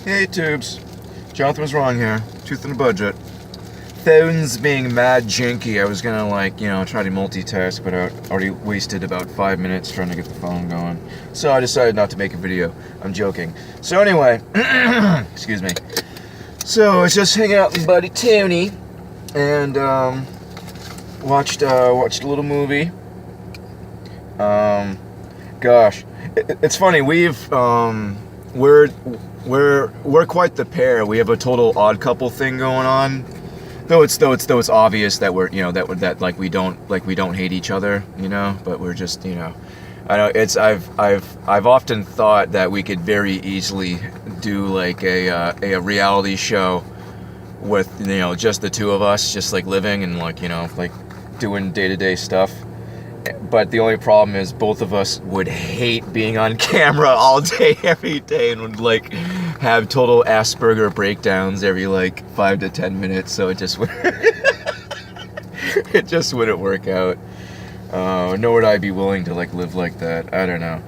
Hey tubes, Jonathan was wrong here. Truth in the budget. Phone's being mad janky. I was gonna try to multitask, but I already wasted about 5 minutes trying to get the phone going. So I decided not to make a video. I'm joking. So anyway, excuse me. So I was just hanging out with buddy Tony and watched a little movie. Gosh, it's funny. We're quite the pair. We have a total odd couple thing going on. Though it's obvious that we're we don't hate each other, but we're just I know I've often thought that we could very easily do like a reality show with just the two of us, just like living and doing day-to-day stuff. But the only problem is both of us would hate being on camera all day, every day, and would have total Asperger breakdowns every 5 to 10 minutes. So it just it just wouldn't work out. Nor would I be willing to live like that. I don't know.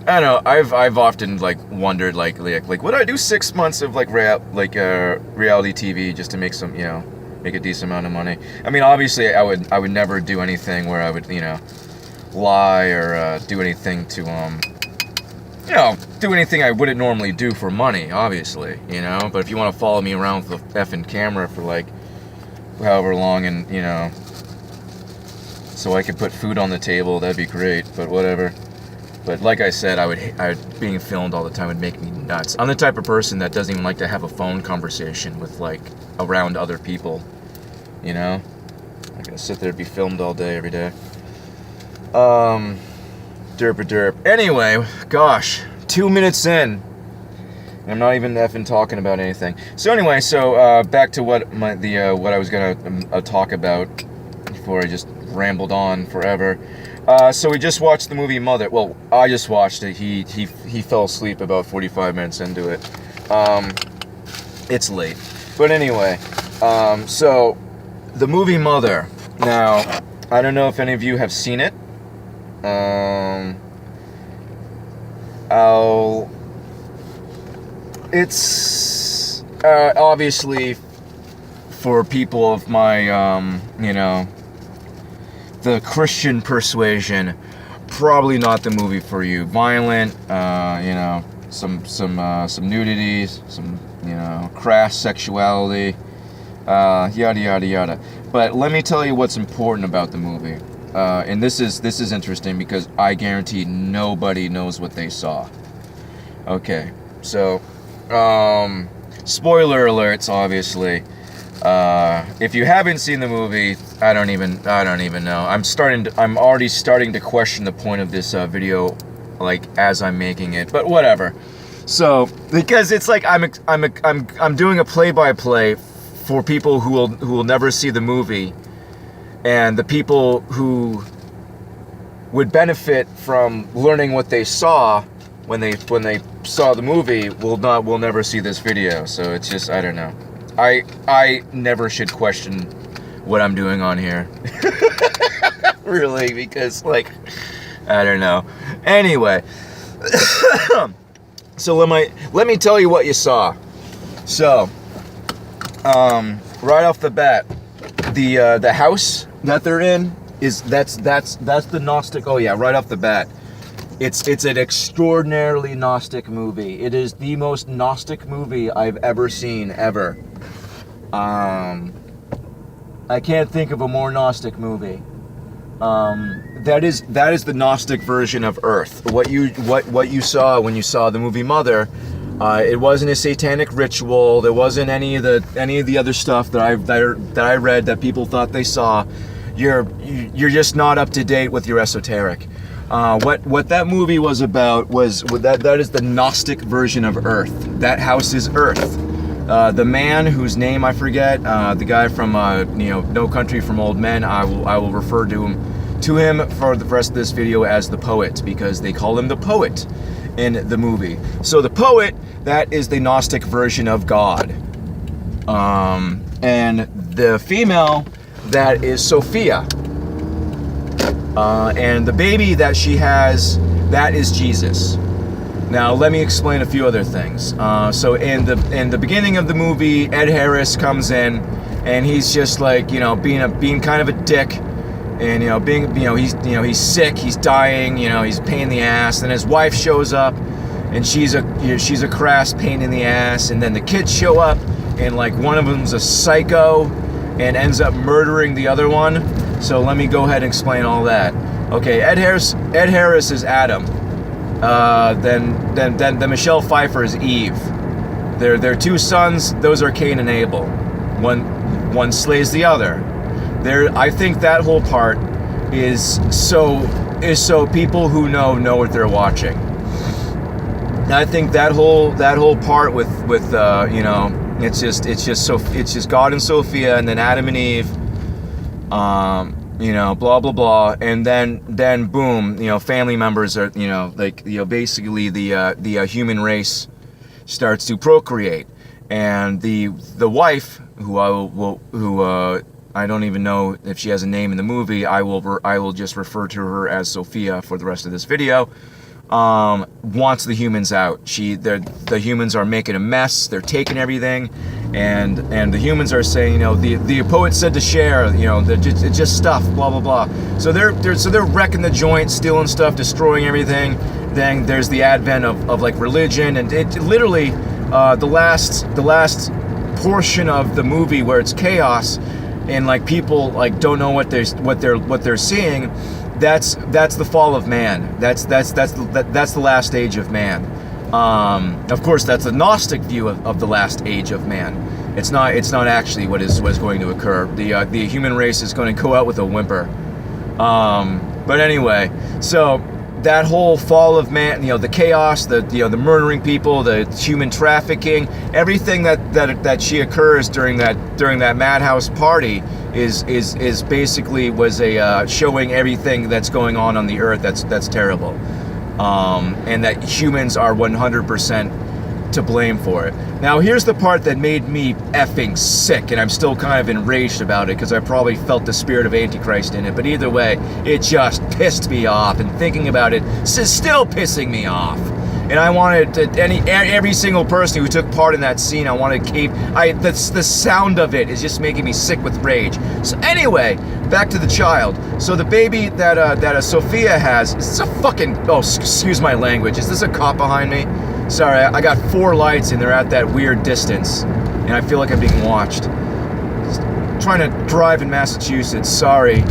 I've often wondered would I do 6 months of reality TV just to make some make a decent amount of money. I mean, obviously, I would never do anything where I would, lie or do anything to, do anything I wouldn't normally do for money, obviously, But if you want to follow me around with a effing camera for however long and, so I could put food on the table, that'd be great. But whatever. But like I said, being filmed all the time would make me nuts. I'm the type of person that doesn't even like to have a phone conversation with around other people, I'm gonna sit there and be filmed all day, every day. Derp. Anyway, gosh, 2 minutes in, and I'm not even effing talking about anything. So anyway, back to what I was gonna talk about before I just rambled on forever. So we just watched the movie Mother. Well, I just watched it. He fell asleep about 45 minutes into it. It's late. But anyway, so the movie Mother. Now, I don't know if any of you have seen it. It's obviously for people of my the Christian persuasion, probably not the movie for you. Violent, some nudities, some crass sexuality, yada yada yada. But let me tell you what's important about the movie, and this is interesting because I guarantee nobody knows what they saw. Okay, so spoiler alerts, obviously. If you haven't seen the movie, I don't even know. I'm already starting to question the point of this video, as I'm making it. But whatever. So because it's I'm doing a play-by-play for people who will never see the movie, and the people who would benefit from learning what they saw when they saw the movie will never see this video. So it's just, I don't know. I never should question what I'm doing on here. Really, because I don't know. Anyway, so let me tell you what you saw. So, right off the bat, the house that they're in that's the Gnostic. Oh yeah, right off the bat. It's an extraordinarily Gnostic movie. It is the most Gnostic movie I've ever seen, ever. I can't think of a more Gnostic movie. That is the Gnostic version of Earth. What you saw when you saw the movie Mother, it wasn't a satanic ritual. There wasn't any of the other stuff that I read that people thought they saw. You're just not up to date with your esoteric. What that movie was about was that is the Gnostic version of Earth. That house is Earth. The man whose name I forget, the guy from No Country for Old Men, I will refer to him for the rest of this video as the poet, because they call him the poet in the movie. So the poet, that is the Gnostic version of God. And the female, that is Sophia. And the baby that she has, that is Jesus. Now let me explain a few other things. So in the beginning of the movie, Ed Harris comes in, and he's just like, you know, being kind of a dick, and he's sick, he's dying, he's a pain in the ass. Then his wife shows up, and she's a crass pain in the ass. And then the kids show up, and like one of them's a psycho, and ends up murdering the other one. So let me go ahead and explain all that. Okay, Ed Harris is Adam. Then Michelle Pfeiffer is Eve. Their two sons, those are Cain and Abel. One slays the other. I think that whole part is so people who know what they're watching. I think that whole part with it's just God and Sophia, and then Adam and Eve, blah blah blah, and then boom, family members are, basically the human race starts to procreate, and the wife, who I don't even know if she has a name in the movie. I will just refer to her as Sophia for the rest of this video. Wants the humans out. The humans are making a mess. They're taking everything, and the humans are saying, the poet said to share. It's just stuff. Blah blah blah. So they're wrecking the joint, stealing stuff, destroying everything. Then there's the advent of like religion, and it literally the last portion of the movie where it's chaos, and like people like don't know what they're seeing. That's the fall of man. That's the last age of man. Of course, that's a gnostic view of the last age of man. It's not actually what is going to occur. The human race is going to go out with a whimper. But anyway, so that whole fall of man, the chaos, the murdering people, the human trafficking, everything that she occurs during that madhouse party is basically was a showing everything that's going on the earth that's terrible, and that humans are 100% to blame for it. Now here's the part that made me effing sick, and I'm still kind of enraged about it because I probably felt the spirit of Antichrist in it, but either way, it just pissed me off, and thinking about it is still pissing me off. And I wanted to, every single person who took part in that scene, I wanted to keep. The sound of it is just making me sick with rage. So anyway, back to the child. So the baby that Sophia has, is this a fucking? Oh, excuse my language. Is this a cop behind me? Sorry, I got 4 lights and they're at that weird distance, and I feel like I'm being watched. Just trying to drive in Massachusetts. Sorry,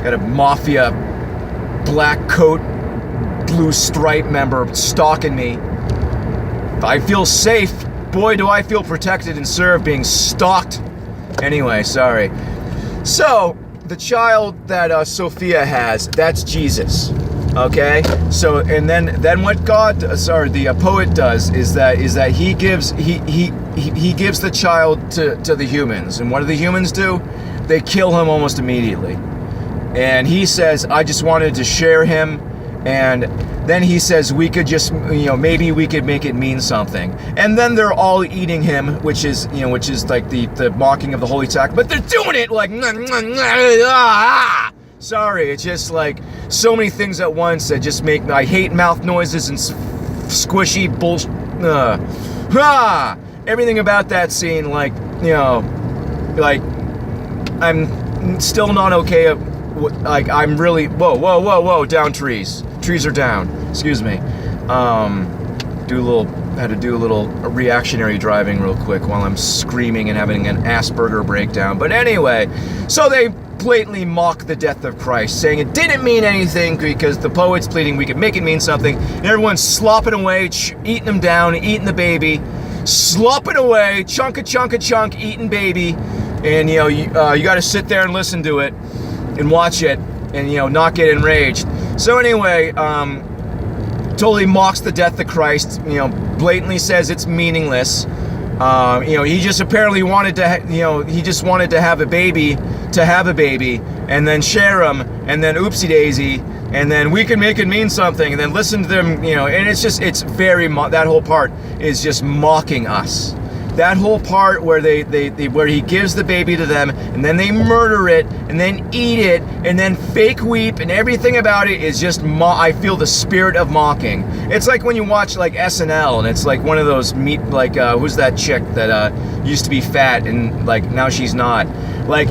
got a mafia black coat, blue stripe member stalking me. I feel safe. Boy, do I feel protected and served being stalked. Anyway, sorry. So, the child that Sophia has, that's Jesus. Okay? So, and then what the poet does is that he gives the child to the humans. And what do the humans do? They kill him almost immediately. And he says, I just wanted to share him. And then he says we could just, maybe we could make it mean something. And then they're all eating him, which is like the mocking of the holy sacrifice. But they're doing it like, sorry, it's just like so many things at once that just make, I hate mouth noises and squishy bullshit. Everything about that scene, like I'm still not okay. Like I'm really, whoa, down trees. Trees are down. Excuse me. Had to do a little reactionary driving real quick while I'm screaming and having an Asperger breakdown. But anyway, so they blatantly mock the death of Christ, saying it didn't mean anything because the poet's pleading we could make it mean something. And everyone's slopping away, eating them down, eating the baby, slopping away, chunk, eating baby. And you got to sit there and listen to it and watch it and not get enraged. So anyway, totally mocks the death of Christ, blatantly says it's meaningless. He just apparently wanted to he just wanted to have a baby and then share them, and then oopsie daisy, and then we can make it mean something, and then listen to them, and it's very that whole part is just mocking us. That whole part where where he gives the baby to them, and then they murder it, and then eat it, and then fake weep, and everything about it is just I feel the spirit of mocking. It's like when you watch like SNL, and it's like one of those who's that chick that used to be fat and like now she's not, like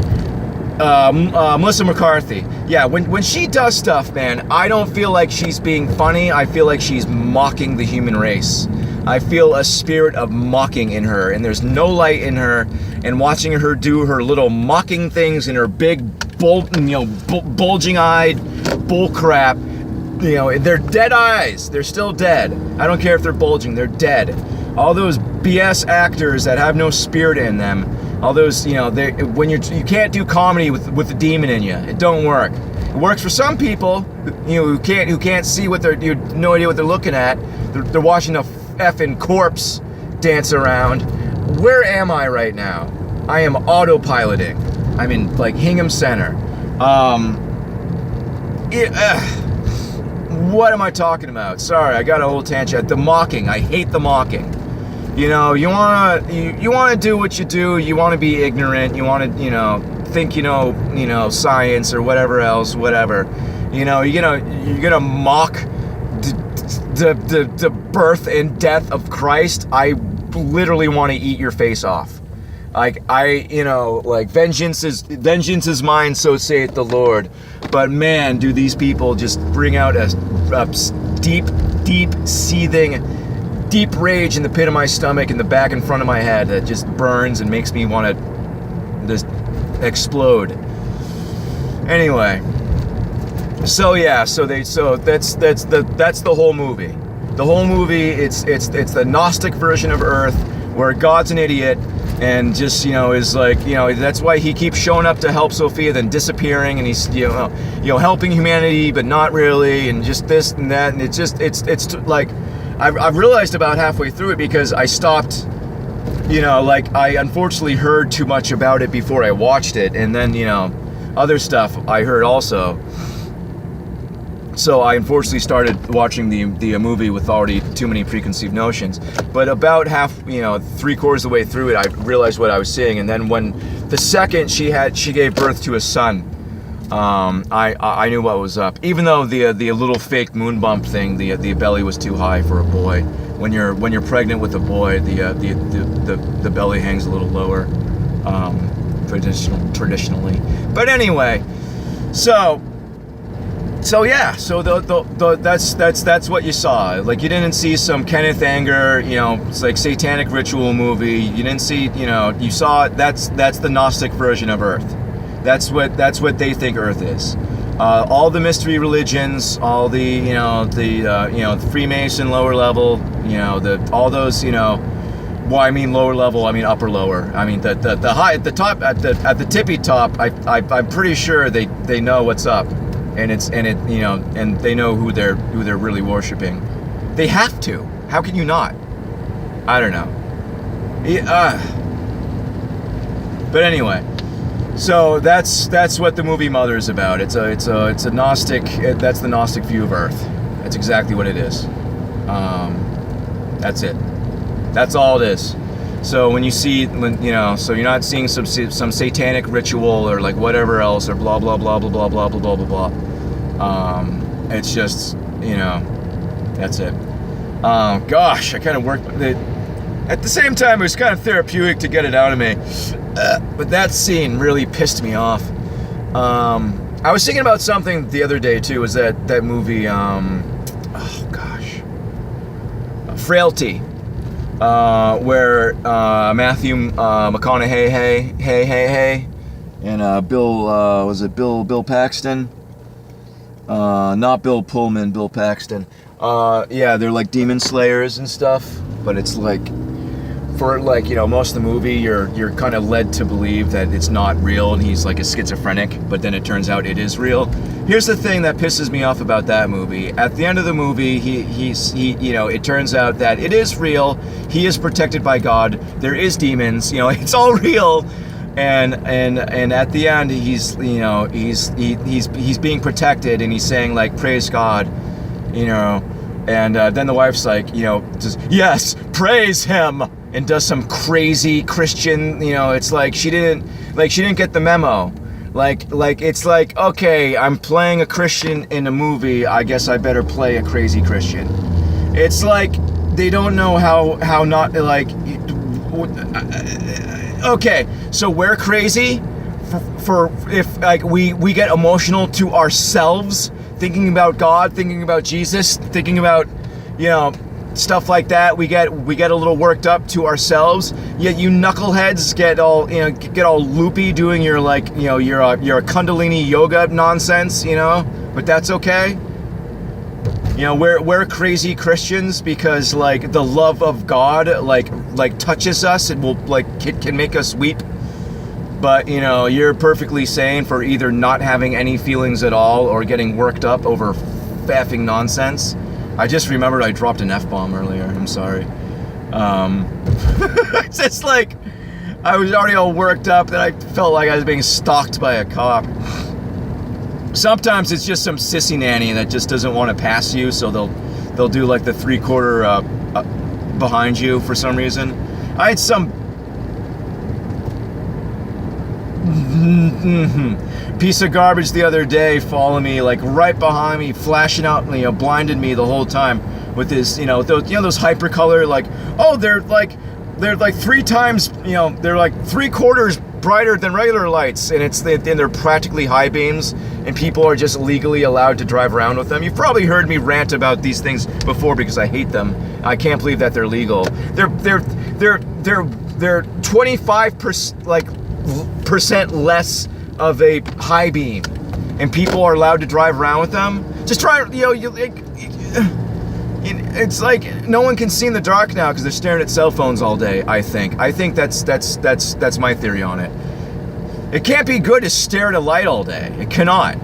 Melissa McCarthy. Yeah, when she does stuff, man, I don't feel like she's being funny. I feel like she's mocking the human race. I feel a spirit of mocking in her, and there's no light in her. And watching her do her little mocking things in her big, bulging-eyed bull crap, they're dead eyes. They're still dead. I don't care if they're bulging. They're dead. All those BS actors that have no spirit in them. All those, when you can't do comedy with the demon in you. It don't work. It works for some people, who can't see what you have no idea what they're looking at. They're watching a effing corpse dance around. Where am I right now? I am autopiloting. I'm in like Hingham Center. What am I talking about? Sorry, I got a whole tangent. The mocking. I hate the mocking. You wanna do what you do. You wanna be ignorant. You wanna think science or whatever else, whatever. You're gonna mock the birth and death of Christ. I literally want to eat your face off. Like vengeance is mine, so saith the Lord. But man, do these people just bring out a deep seething, deep rage in the pit of my stomach, in the back and front of my head, that just burns and makes me want to just explode. Anyway. So that's the whole movie. The whole movie, it's the Gnostic version of Earth, where God's an idiot and just is like that's why he keeps showing up to help Sophia, then disappearing, and he's helping humanity but not really, and just this and that, and it's like I've realized about halfway through it, because I stopped. I unfortunately heard too much about it before I watched it, and then other stuff I heard also. So I unfortunately started watching the movie with already too many preconceived notions. But about three-quarters of the way through it, I realized what I was seeing. And then when the second she gave birth to a son, I knew what was up. Even though the little fake moon bump thing, the belly was too high for a boy. When you're pregnant with a boy, the belly hangs a little lower, traditionally. But anyway, so that's what you saw. Like, you didn't see some Kenneth Anger, it's like satanic ritual movie. You didn't see, you saw that's the Gnostic version of Earth. That's what they think Earth is. All the mystery religions, all the Freemason lower level, all those, well, I mean lower level, I mean upper lower. I mean the high at the top, at the tippy top. I'm pretty sure they know what's up. And they know who they're really worshiping. They have to. How can you not? I don't know. But anyway, so that's what the movie Mother is about. It's a Gnostic. That's the Gnostic view of Earth. That's exactly what it is. That's it. That's all it is. So when you see, so you're not seeing some satanic ritual or like whatever else or blah blah blah blah blah blah blah blah blah blah. It's just, that's it. Gosh, I kind of worked it. At the same time, it was kind of therapeutic to get it out of me. But that scene really pissed me off. I was thinking about something the other day too. Was that movie? Frailty. Where Matthew McConaughey, and Bill Paxton? Not Bill Pullman, Bill Paxton. Yeah, they're like demon slayers and stuff, but it's like, for like, most of the movie, you're kind of led to believe that it's not real and he's like a schizophrenic, but then it turns out it is real. Here's the thing that pisses me off about that movie. At the end of the movie, it turns out that it is real. He is protected by God. There is demons. It's all real. And at the end, he's being protected, and he's saying like, praise God, and then the wife's like, just, yes, praise him. and does some crazy Christian, it's like she didn't get the memo. Like it's like, okay, I'm playing a Christian in a movie, I guess I better play a crazy Christian. It's like they don't know how not, like, okay, so we're crazy for if like we get emotional to ourselves, thinking about God, thinking about Jesus, thinking about, stuff like that. We get a little worked up to ourselves. Yet you knuckleheads get all loopy doing your, like, your Kundalini yoga nonsense, But that's okay. We're crazy Christians because, like, the love of God like touches us. It will, like, it can make us weep. But you're perfectly sane for either not having any feelings at all or getting worked up over faffing nonsense. I just remembered I dropped an F-bomb earlier. I'm sorry. It's just like I was already all worked up that I felt like I was being stalked by a cop. Sometimes it's just some sissy nanny that just doesn't want to pass you, so they'll do like the 3/4 behind you for some reason. I had some piece of garbage the other day follow me, like, right behind me, flashing out, blinded me the whole time with this, those hypercolor, like, oh, they're like 3 times, they're like 3/4 brighter than regular lights, and they're practically high beams, and people are just legally allowed to drive around with them. You've probably heard me rant about these things before because I hate them. I can't believe that they're legal. They're 25% percent less of a high beam, and people are allowed to drive around with them. Just try, it's like no one can see in the dark now because they're staring at cell phones all day. I think that's my theory on it. It can't be good to stare at a light all day. It cannot.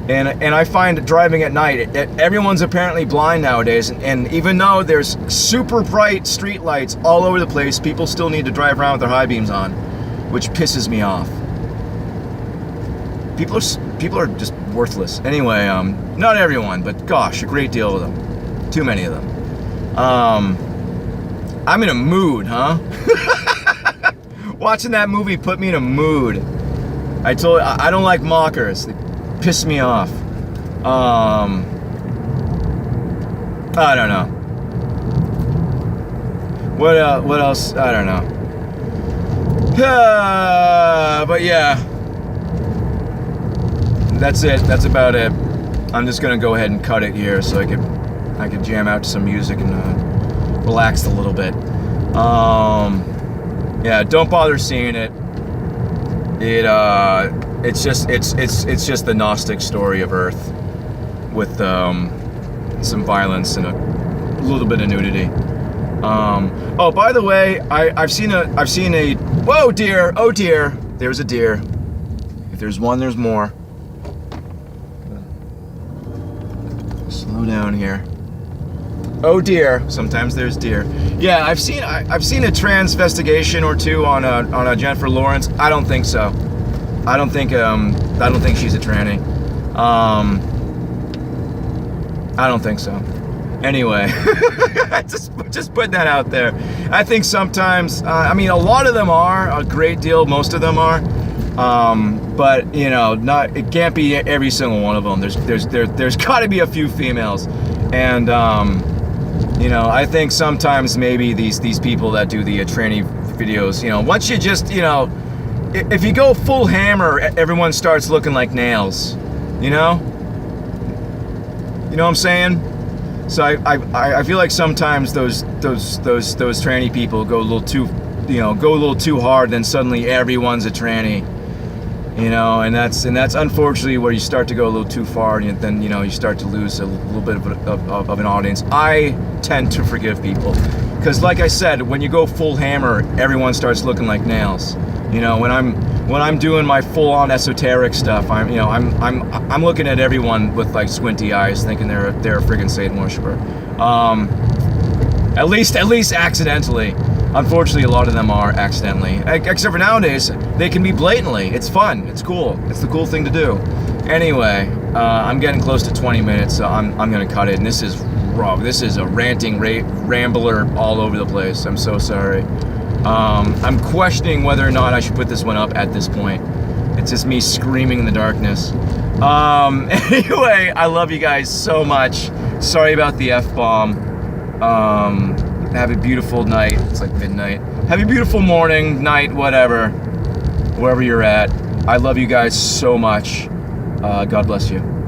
And I find driving at night, everyone's apparently blind nowadays, and even though there's super bright street lights all over the place, people still need to drive around with their high beams on, which pisses me off. People are just worthless. Anyway, not everyone, but gosh, a great deal of them. Too many of them. I'm in a mood, huh? Watching that movie put me in a mood. I don't like mockers. They piss me off. I don't know. What else? I don't know. But yeah, that's it. That's about it. I'm just gonna go ahead and cut it here so I could jam out to some music and relax a little bit. Yeah, don't bother seeing it. It's just the Gnostic story of Earth with some violence and a little bit of nudity. Oh, by the way, I've seen a whoa, deer. Oh dear, there's a deer. If there's one, there's more. Slow down here. Oh dear, sometimes there's deer. Yeah, I've seen a transvestigation or two on a Jennifer Lawrence. I don't think so. I don't think she's a tranny. I don't think so. Anyway, just put that out there. I think sometimes, I mean, a lot of them are, a great deal, most of them are, but it can't be every single one of them. There's got to be a few females, and I think sometimes maybe these people that do the tranny videos, once you just, if you go full hammer, everyone starts looking like nails, You know what I'm saying? So I feel like sometimes those tranny people go a little too hard, then suddenly everyone's a tranny, and that's unfortunately where you start to go a little too far, and then you start to lose a little bit of an audience. I tend to forgive people because, like I said, when you go full hammer, everyone starts looking like nails. When I'm doing my full-on esoteric stuff, I'm looking at everyone with like squinty eyes, thinking they're a friggin' Satan worshiper. At least accidentally. Unfortunately, a lot of them are accidentally. Except for nowadays, they can be blatantly. It's fun. It's cool. It's the cool thing to do. Anyway, I'm getting close to 20 minutes, so I'm gonna cut it. And this is bro, this is a ranting rambler all over the place. I'm so sorry. I'm questioning whether or not I should put this one up at this point. It's just me screaming in the darkness. Anyway, I love you guys so much. Sorry about the F-bomb. Have a beautiful night. It's like midnight. Have a beautiful morning, night, whatever. Wherever you're at. I love you guys so much. God bless you.